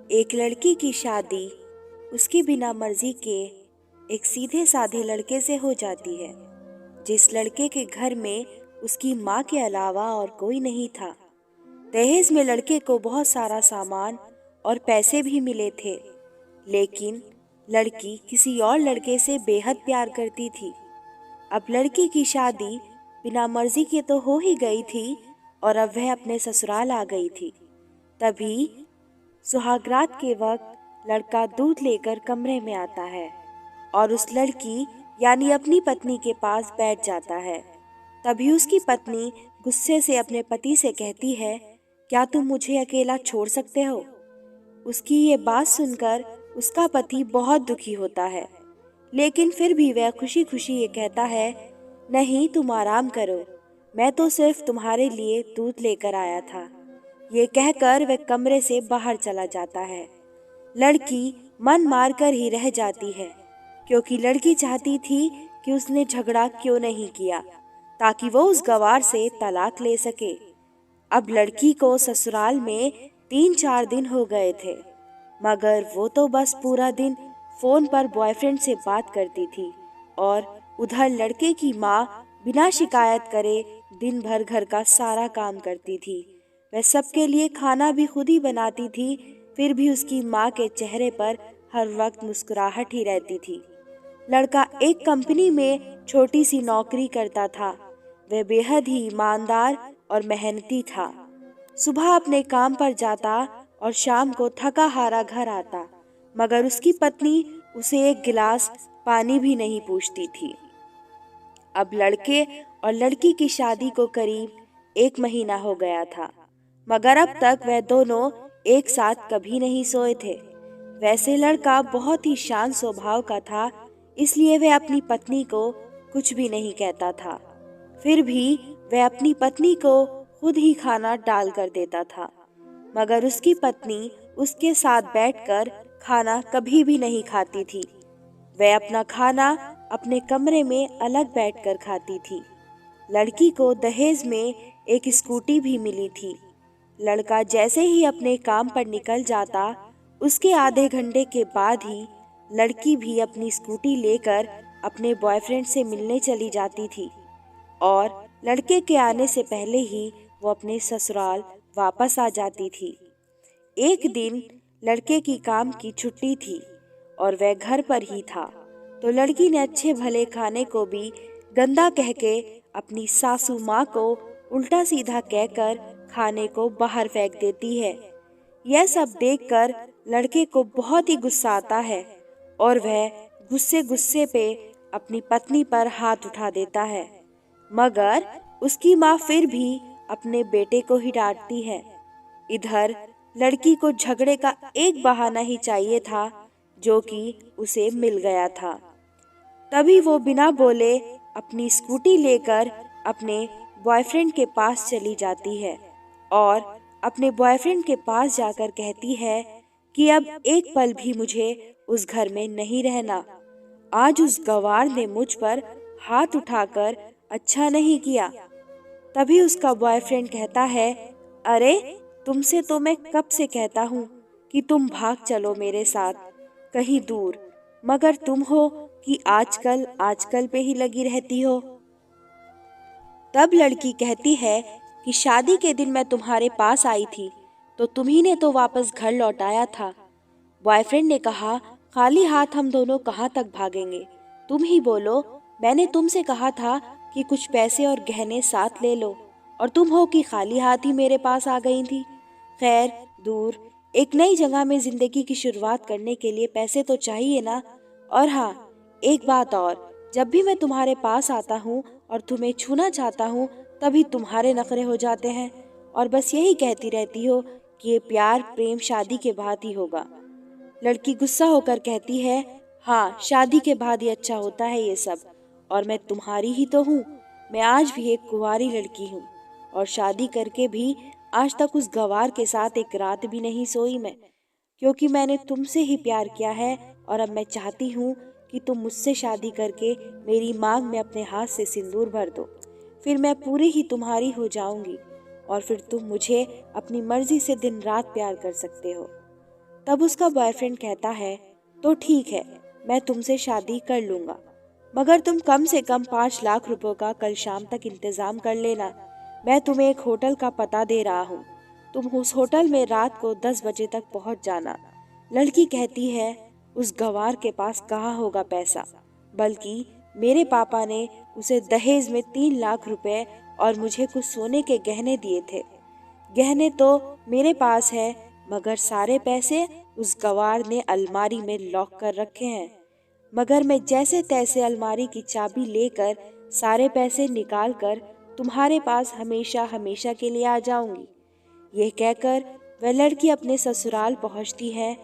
एक लड़की की शादी उसकी बिना मर्जी के एक सीधे साधे लड़के से हो जाती है, जिस लड़के के घर में उसकी माँ के अलावा और कोई नहीं था। दहेज में लड़के को बहुत सारा सामान और पैसे भी मिले थे, लेकिन लड़की किसी और लड़के से बेहद प्यार करती थी। अब लड़की की शादी बिना मर्जी के तो हो ही गई थी और अब वह अपने ससुराल आ गई थी। तभी सुहागरात के वक्त लड़का दूध लेकर कमरे में आता है और उस लड़की यानी अपनी पत्नी के पास बैठ जाता है। तभी उसकी पत्नी गुस्से से अपने पति से कहती है, क्या तुम मुझे अकेला छोड़ सकते हो? उसकी ये बात सुनकर उसका पति बहुत दुखी होता है, लेकिन फिर भी वह खुशी खुशी ये कहता है, नहीं तुम आराम करो, मैं तो सिर्फ तुम्हारे लिए दूध लेकर आया था। ये कहकर वह कमरे से बाहर चला जाता है। लड़की मन मारकर ही रह जाती है, क्योंकि लड़की चाहती थी कि उसने झगड़ा क्यों नहीं किया, ताकि वो उस गवार से तलाक ले सके। अब लड़की को ससुराल में 3-4 दिन हो गए थे, मगर वो तो बस पूरा दिन फोन पर बॉयफ्रेंड से बात करती थी और उधर लड़के की माँ बिना शिकायत करे दिन भर घर का सारा काम करती थी। वह सबके लिए खाना भी खुद ही बनाती थी, फिर भी उसकी माँ के चेहरे पर हर वक्त मुस्कुराहट ही रहती थी। लड़का एक कंपनी में छोटी सी नौकरी करता था। वह बेहद ही ईमानदार और मेहनती था। सुबह अपने काम पर जाता और शाम को थका हारा घर आता, मगर उसकी पत्नी उसे एक गिलास पानी भी नहीं पूछती थी। अब लड़के और लड़की की शादी को करीब 1 महीना हो गया था, मगर अब तक वह दोनों एक साथ कभी नहीं सोए थे। वैसे लड़का बहुत ही शांत स्वभाव का था, इसलिए वह अपनी पत्नी को कुछ भी नहीं कहता था। फिर भी वह अपनी पत्नी को खुद ही खाना डाल कर देता था, मगर उसकी पत्नी उसके साथ बैठकर खाना कभी भी नहीं खाती थी। वह अपना खाना अपने कमरे में अलग बैठकर खाती थी। लड़की को दहेज में एक स्कूटी भी मिली थी। लड़का जैसे ही अपने काम पर निकल जाता, उसके आधे घंटे के बाद ही लड़की भी अपनी स्कूटी लेकर अपने बॉयफ्रेंड से मिलने चली जाती थी और लड़के के आने से पहले ही वो अपने ससुराल वापस आ जाती थी। एक दिन लड़के की काम की छुट्टी थी और वह घर पर ही था, तो लड़की ने अच्छे भले खाने को भी गंदा कह के अपनी सासू माँ को उल्टा सीधा कहकर खाने को बाहर फेंक देती है। यह सब देखकर लड़के को बहुत ही गुस्सा आता है और वह गुस्से गुस्से पे अपनी पत्नी पर हाथ उठा देता है, मगर उसकी माँ फिर भी अपने बेटे को ही डांटती है। इधर लड़की को झगड़े का एक बहाना ही चाहिए था, जो कि उसे मिल गया था। तभी वो बिना बोले अपनी स्कूटी लेकर अपने बॉयफ्रेंड के पास चली जाती है और अपने बॉयफ्रेंड के पास जाकर कहती है कि अब एक पल भी मुझे उस घर में नहीं रहना। आज उस गवार ने मुझ पर हाथ उठाकर अच्छा नहीं किया। तभी उसका बॉयफ्रेंड कहता है, अरे तुमसे तो मैं कब से कहता हूँ कि तुम भाग चलो मेरे साथ कहीं दूर, मगर तुम हो कि आजकल आजकल पे ही लगी रहती हो। तब लड़की कहती है कि शादी के दिन मैं तुम्हारे पास आई थी तो तुम्ही ने तो वापस घर लौटाया था। बॉयफ्रेंड ने कहा, खाली हाथ हम दोनों कहाँ तक भागेंगे, तुम ही बोलो। मैंने तुमसे कहा था कि कुछ पैसे और गहने साथ ले लो, और तुम हो कि खाली हाथ ही मेरे पास आ गई थी। खैर दूर एक नई जगह में जिंदगी की शुरुआत करने के लिए पैसे तो चाहिए ना। और हाँ, एक बात और, जब भी मैं तुम्हारे पास आता हूँ और तुम्हें छूना चाहता हूँ, तभी तुम्हारे नखरे हो जाते हैं और बस यही कहती रहती हो कि ये प्यार प्रेम शादी के बाद ही होगा। लड़की गुस्सा होकर कहती है, हाँ शादी के बाद ही अच्छा होता है ये सब, और मैं तुम्हारी ही तो हूँ। मैं आज भी एक कुंवारी लड़की हूँ और शादी करके भी आज तक उस गवार के साथ एक रात भी नहीं सोई मैं, क्योंकि मैंने तुमसे ही प्यार किया है और अब मैं चाहती हूँ कि तुम मुझसे शादी करके मेरी मांग में अपने हाथ से सिंदूर भर दो। फिर मैं पूरी ही तुम्हारी हो जाऊंगी और फिर तुम मुझे अपनी मर्जी से दिन रात प्यार कर सकते हो। तब उसका बॉयफ्रेंड कहता है, तो ठीक है, मैं तुमसे शादी कर लूंगा, मगर तुम कम से कम 5 लाख रुपयों का कल शाम तक इंतजाम कर लेना। मैं तुम्हें एक होटल का पता दे रहा हूँ, तुम उस होटल में रात को 10 बजे तक पहुँच जाना। लड़की कहती है, उस गंवार के पास कहाँ होगा पैसा, बल्कि मेरे पापा ने उसे दहेज में 3 लाख रुपए और मुझे कुछ सोने के गहने दिए थे। गहने तो मेरे पास है, मगर सारे पैसे उस गंवार ने अलमारी में लॉक कर रखे हैं। मगर मैं जैसे तैसे अलमारी की चाबी लेकर सारे पैसे निकाल कर तुम्हारे पास हमेशा हमेशा के लिए आ जाऊंगी। यह कहकर वह लड़की अपने ससुराल पहुंचती है।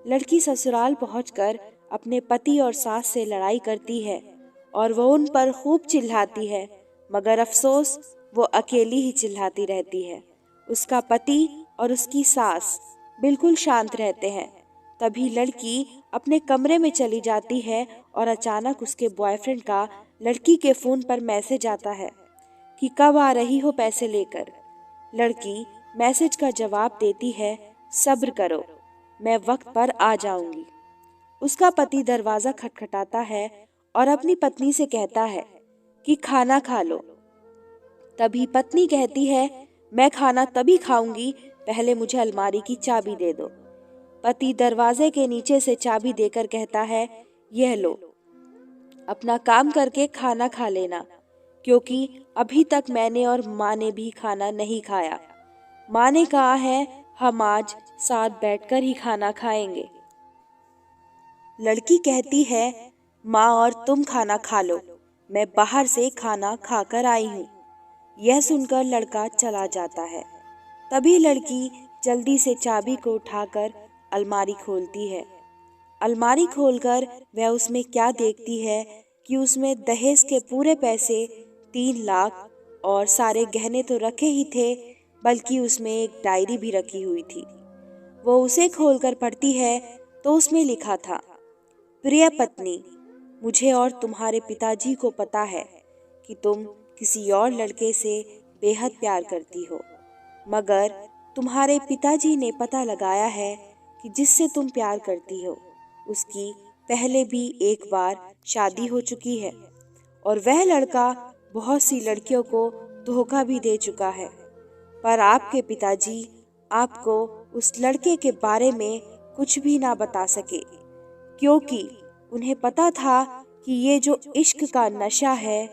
लड़की ससुराल पहुंचकर अपने पति और सास से लड़ाई करती है और वो उन पर खूब चिल्लाती है, मगर अफसोस वो अकेली ही चिल्लाती रहती है। उसका पति और उसकी सास बिल्कुल शांत रहते हैं। तभी लड़की अपने कमरे में चली जाती है और अचानक उसके बॉयफ्रेंड का लड़की के फोन पर मैसेज आता है कि कब आ रही हो पैसे लेकर। लड़की मैसेज का जवाब देती है, सब्र करो, मैं वक्त पर आ जाऊंगी। उसका पति दरवाजा खटखटाता है और अपनी पत्नी से कहता है कि खाना खा लो। तभी पत्नी कहती है, मैं खाना तभी खाऊंगी, पहले मुझे अलमारी की चाबी दे दो। पति दरवाजे के नीचे से चाबी देकर कहता है, यह लो, अपना काम करके खाना खा लेना, क्योंकि अभी तक मैंने और माँ ने भी खाना नहीं खाया। माँ ने कहा है हम आज साथ बैठकर ही खाना खाएंगे। लड़की कहती है, माँ और तुम खाना खा लो, मैं बाहर से खाना खाकर आई हूँ। यह सुनकर लड़का चला जाता है। तभी लड़की जल्दी से चाबी को उठाकर अलमारी खोलती है। अलमारी खोलकर वह उसमें क्या देखती है कि उसमें दहेज के पूरे पैसे 3 लाख और सारे गहने तो रखे ही थे, बल्कि उसमें एक डायरी भी रखी हुई थी। वो उसे खोलकर पढ़ती है तो उसमें लिखा था, प्रिय पत्नी, मुझे और तुम्हारे पिताजी को पता है कि तुम किसी और लड़के से बेहद प्यार करती हो, मगर तुम्हारे पिताजी ने पता लगाया है कि जिससे तुम प्यार करती हो उसकी पहले भी एक बार शादी हो चुकी है और वह लड़का बहुत सी लड़कियों को धोखा भी दे चुका है। पर आपके पिताजी आपको उस लड़के के बारे में कुछ भी ना बता सके, क्योंकि उन्हें पता था कि ये जो इश्क का नशा है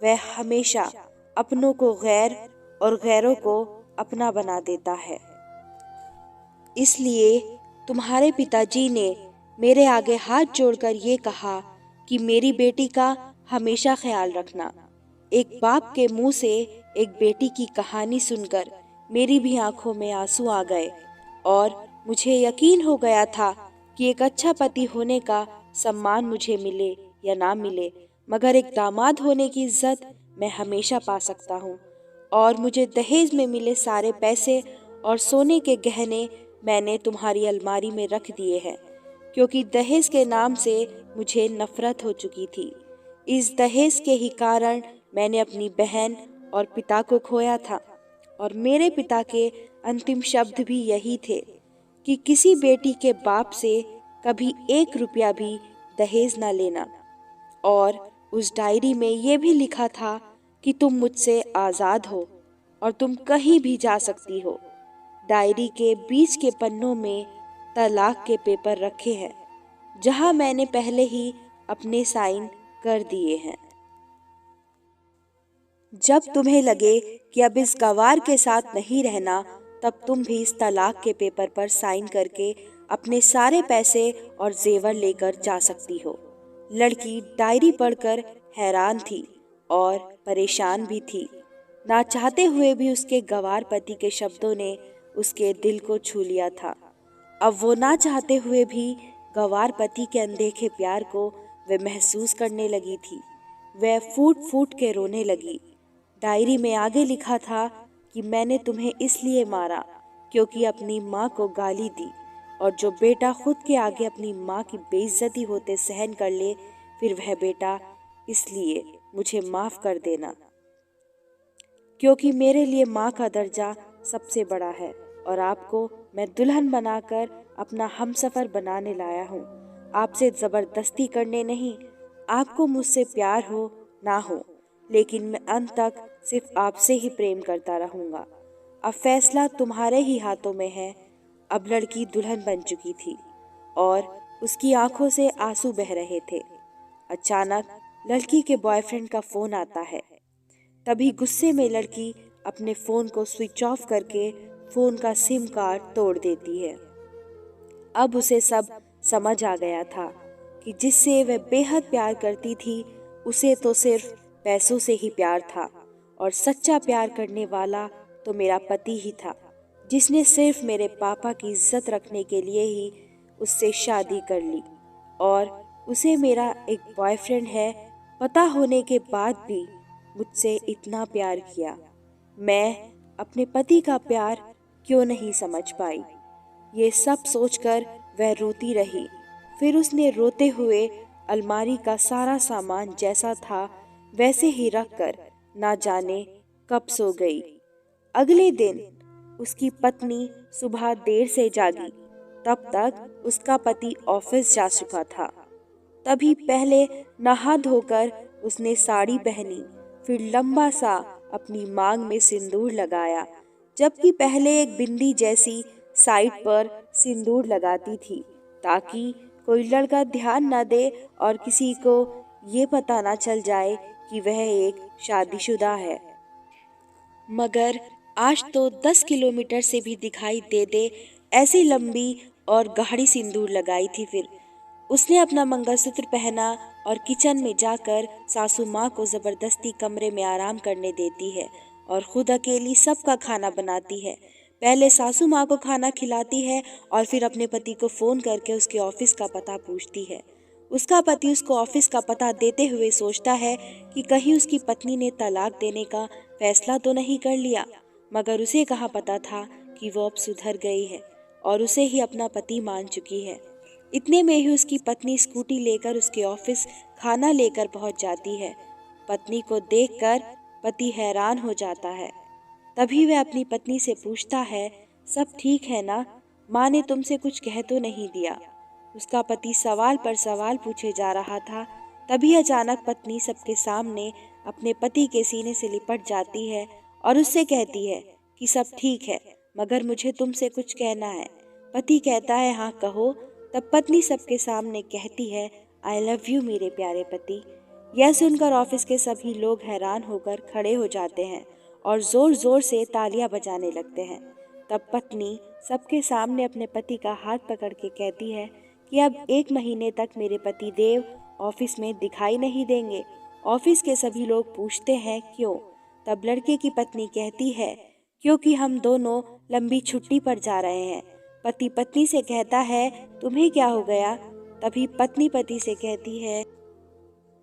वह हमेशा अपनों को गैर और गैरों को अपना बना देता है। इसलिए तुम्हारे पिताजी ने मेरे आगे हाथ जोड़कर ये कहा कि मेरी बेटी का हमेशा ख्याल रखना। एक बाप के मुंह से एक बेटी की कहानी सुनकर मेरी भी आंखों में आंसू आ गए और मुझे यकीन हो गया था कि एक अच्छा पति होने का सम्मान मुझे मिले या ना मिले, मगर एक दामाद होने की इज्जत मैं हमेशा पा सकता हूँ। और मुझे दहेज में मिले सारे पैसे और सोने के गहने मैंने तुम्हारी अलमारी में रख दिए हैं, क्योंकि दहेज के नाम से मुझे नफरत हो चुकी थी। इस दहेज के ही कारण मैंने अपनी बहन और पिता को खोया था और मेरे पिता के अंतिम शब्द भी यही थे कि किसी बेटी के बाप से कभी 1 रुपया भी दहेज ना लेना। और उस डायरी में ये भी लिखा था कि तुम मुझसे आज़ाद हो और तुम कहीं भी जा सकती हो। डायरी के बीच के पन्नों में तलाक के पेपर रखे हैं, जहां मैंने पहले ही अपने साइन कर दिए हैं। जब तुम्हें लगे कि अब इस गवार के साथ नहीं रहना, तब तुम भी इस तलाक के पेपर पर साइन करके अपने सारे पैसे और जेवर लेकर जा सकती हो। लड़की डायरी पढ़कर हैरान थी और परेशान भी थी। ना चाहते हुए भी उसके गवार पति के शब्दों ने उसके दिल को छू लिया था। अब वो ना चाहते हुए भी गवार पति के अनदेखे प्यार को वह महसूस करने लगी थी। वह फूट फूट के रोने लगी। डायरी में आगे लिखा था कि मैंने तुम्हें इसलिए मारा क्योंकि अपनी माँ को गाली दी, और जो बेटा खुद के आगे अपनी माँ की बेइज्जती होते सहन कर ले, फिर वह बेटा इसलिए मुझे माफ कर देना, क्योंकि मेरे लिए माँ का दर्जा सबसे बड़ा है। और आपको मैं दुल्हन बनाकर अपना हमसफर बनाने लाया हूँ। आपसे जबरदस्ती करने नहीं, आपको मुझसे प्यार हो ना हो, लेकिन मैं अंत तक सिर्फ आपसे ही प्रेम करता रहूंगा। अब फैसला तुम्हारे ही हाथों में है। अब लड़की दुल्हन बन चुकी थी और उसकी आंखों से आंसू बह रहे थे। अचानक लड़की के बॉयफ्रेंड का फोन आता है। तभी गुस्से में लड़की अपने फोन को स्विच ऑफ करके फोन का सिम कार्ड तोड़ देती है। अब उसे सब समझ आ गया था कि जिससे वह बेहद प्यार करती थी, उसे तो सिर्फ पैसों से ही प्यार था, और सच्चा प्यार करने वाला तो मेरा पति ही था, जिसने सिर्फ मेरे पापा की इज्जत रखने के लिए ही उससे शादी कर ली। और उसे मेरा एक बॉयफ्रेंड है पता होने के बाद भी मुझसे इतना प्यार किया। मैं अपने पति का प्यार क्यों नहीं समझ पाई? ये सब सोचकर वह रोती रही। फिर उसने रोते हुए अलमारी का सारा सामान जैसा था वैसे ही रखकर ना जाने कब सो गई। अगले दिन उसकी पत्नी सुबह देर से जागी। तब तक उसका पति ऑफिस जा चुका था। तभी पहले नहा धोकर उसने साड़ी पहनी, फिर लंबा सा अपनी मांग में सिंदूर लगाया, जबकि पहले एक बिंदी जैसी साइड पर सिंदूर लगाती थी ताकि कोई लड़का ध्यान न दे और किसी को ये पता न चल जाए कि वह एक शादीशुदा है। मगर आज तो 10 किलोमीटर से भी दिखाई दे दे ऐसी लंबी और गाढ़ी सिंदूर लगाई थी। फिर उसने अपना मंगलसूत्र पहना और किचन में जाकर सासू माँ को जबरदस्ती कमरे में आराम करने देती है और खुद अकेली सबका खाना बनाती है। पहले सासू माँ को खाना खिलाती है और फिर अपने पति को फोन करके उसके ऑफिस का पता पूछती है। उसका पति उसको ऑफिस का पता देते हुए सोचता है कि कहीं उसकी पत्नी ने तलाक देने का फैसला तो नहीं कर लिया, मगर उसे कहाँ पता था कि वो अब सुधर गई है और उसे ही अपना पति मान चुकी है। इतने में ही उसकी पत्नी स्कूटी लेकर उसके ऑफिस खाना लेकर पहुंच जाती है। पत्नी को देखकर पति हैरान हो जाता है। तभी वह अपनी पत्नी से पूछता है, सब ठीक है ना? माँ ने तुमसे कुछ कह तो नहीं दिया? उसका पति सवाल पर सवाल पूछे जा रहा था। तभी अचानक पत्नी सबके सामने अपने पति के सीने से लिपट जाती है और उससे कहती है कि सब ठीक है, मगर मुझे तुमसे कुछ कहना है। पति कहता है, हाँ कहो। तब पत्नी सबके सामने कहती है, आई लव यू मेरे प्यारे पति। यह सुनकर ऑफिस के सभी लोग हैरान होकर खड़े हो जाते हैं और जोर जोर से तालियां बजाने लगते हैं। तब पत्नी सबके सामने अपने पति का हाथ पकड़ के कहती है कि अब 1 महीने तक मेरे पति देव ऑफिस में दिखाई नहीं देंगे। ऑफिस के सभी लोग पूछते हैं क्यों? तब लड़के की पत्नी कहती है, क्योंकि हम दोनों लंबी छुट्टी पर जा रहे हैं। पति पत्नी से कहता है, तुम्हें क्या हो गया? तभी पत्नी पति से कहती है,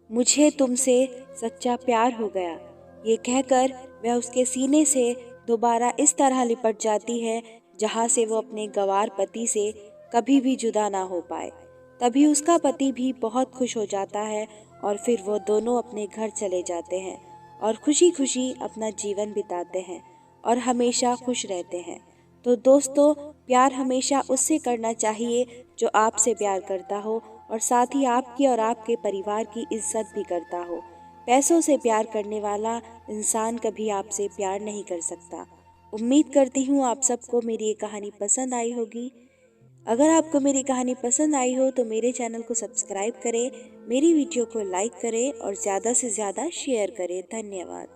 मुझे तुमसे सच्चा प्यार हो गया। ये कहकर वह उसके सीने से दोबारा इस तरह लिपट जाती है जहाँ से वो अपने गंवार पति से कभी भी जुदा ना हो पाए। तभी उसका पति भी बहुत खुश हो जाता है और फिर वो दोनों अपने घर चले जाते हैं और खुशी खुशी अपना जीवन बिताते हैं और हमेशा खुश रहते हैं। तो दोस्तों, प्यार हमेशा उससे करना चाहिए जो आपसे प्यार करता हो और साथ ही आपकी और आपके परिवार की इज्जत भी करता हो। पैसों से प्यार करने वाला इंसान कभी आपसे प्यार नहीं कर सकता। उम्मीद करती हूँ आप सबको मेरी ये कहानी पसंद आई होगी। अगर आपको मेरी कहानी पसंद आई हो तो मेरे चैनल को सब्सक्राइब करें, मेरी वीडियो को लाइक करें और ज़्यादा से ज़्यादा शेयर करें। धन्यवाद।